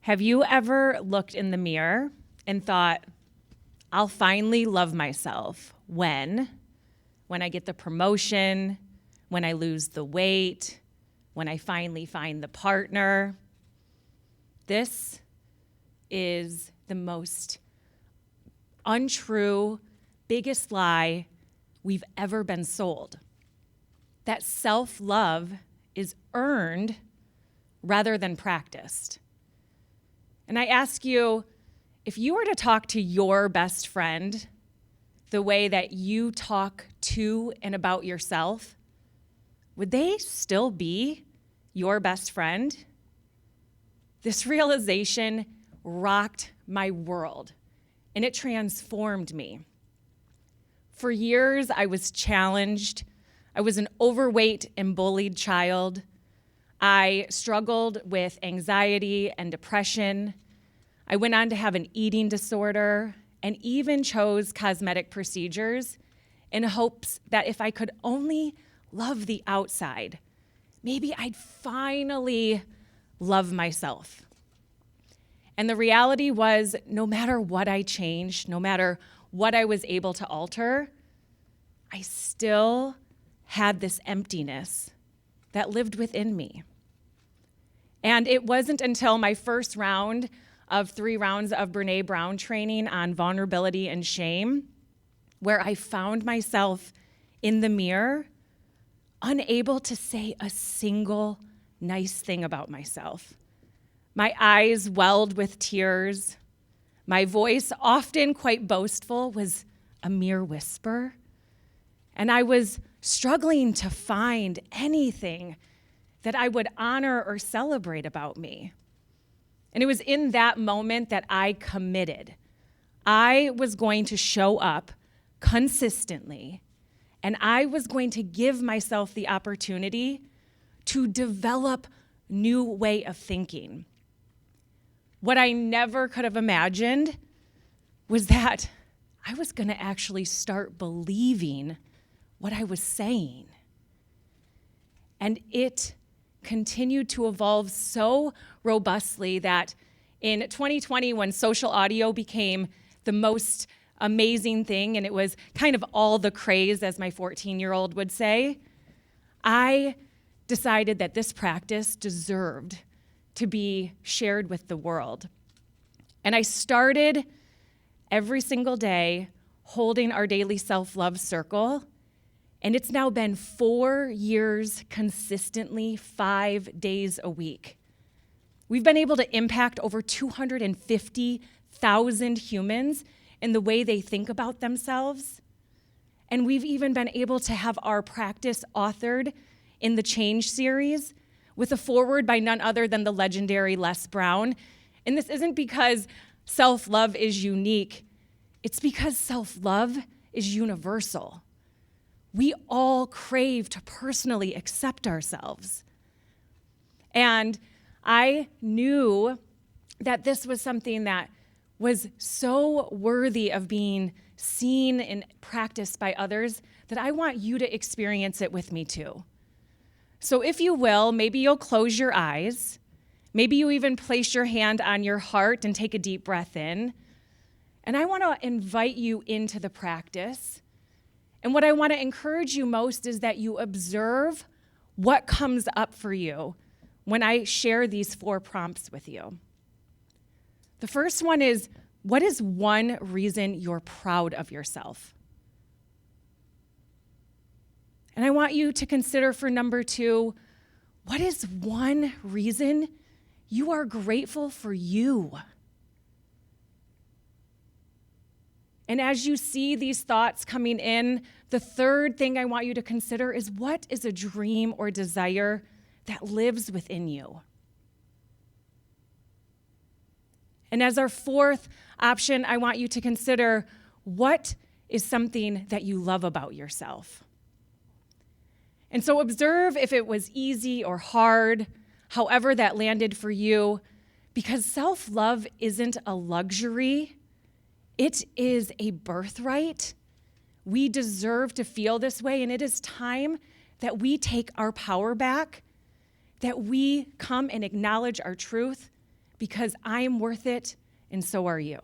Have you ever looked in the mirror and thought, I'll finally love myself when I get the promotion, when I lose the weight, when I finally find the partner? This is the most untrue, biggest lie we've ever been sold. That self-love is earned rather than practiced. And I ask you, if you were to talk to your best friend the way that you talk to and about yourself, would they still be your best friend? This realization rocked my world, and it transformed me. For years, I was challenged. I was an overweight and bullied child. I struggled with anxiety and depression. I went on to have an eating disorder and even chose cosmetic procedures in hopes that if I could only love the outside, maybe I'd finally love myself. And the reality was, no matter what I changed, no matter what I was able to alter, I still had this emptiness that lived within me. And it wasn't until my first round of 3 rounds of Brené Brown training on vulnerability and shame where I found myself in the mirror, unable to say a single nice thing about myself. My eyes welled with tears. My voice, often quite boastful, was a mere whisper. And I was struggling to find anything that I would honor or celebrate about me. And it was in that moment that I committed. I was going to show up consistently, and I was going to give myself the opportunity to develop new way of thinking. What I never could have imagined was that I was going to actually start believing what I was saying. And it continued to evolve so robustly that in 2020, when social audio became the most amazing thing, and it was kind of all the craze, as my 14-year-old would say, I decided that this practice deserved to be shared with the world. And I started every single day holding our daily self-love circle. And it's now been 4 years consistently, 5 days a week. We've been able to impact over 250,000 humans in the way they think about themselves. And we've even been able to have our practice authored in the Change series with a foreword by none other than the legendary Les Brown. And this isn't because self-love is unique. It's because self-love is universal. We all crave to personally accept ourselves. And I knew that this was something that was so worthy of being seen and practiced by others that I want you to experience it with me too. So if you will, maybe you'll close your eyes. Maybe you even place your hand on your heart and take a deep breath in. And I want to invite you into the practice. And what I want to encourage you most is that you observe what comes up for you when I share these 4 prompts with you. The first one is, what is one reason you're proud of yourself? And I want you to consider for number 2, what is one reason you are grateful for you? And as you see these thoughts coming in, the third thing I want you to consider is, what is a dream or desire that lives within you? And as our 4th option, I want you to consider, what is something that you love about yourself? And so observe if it was easy or hard, however that landed for you, because self-love isn't a luxury. It is a birthright. We deserve to feel this way, and it is time that we take our power back, that we come and acknowledge our truth, because I am worth it and so are you.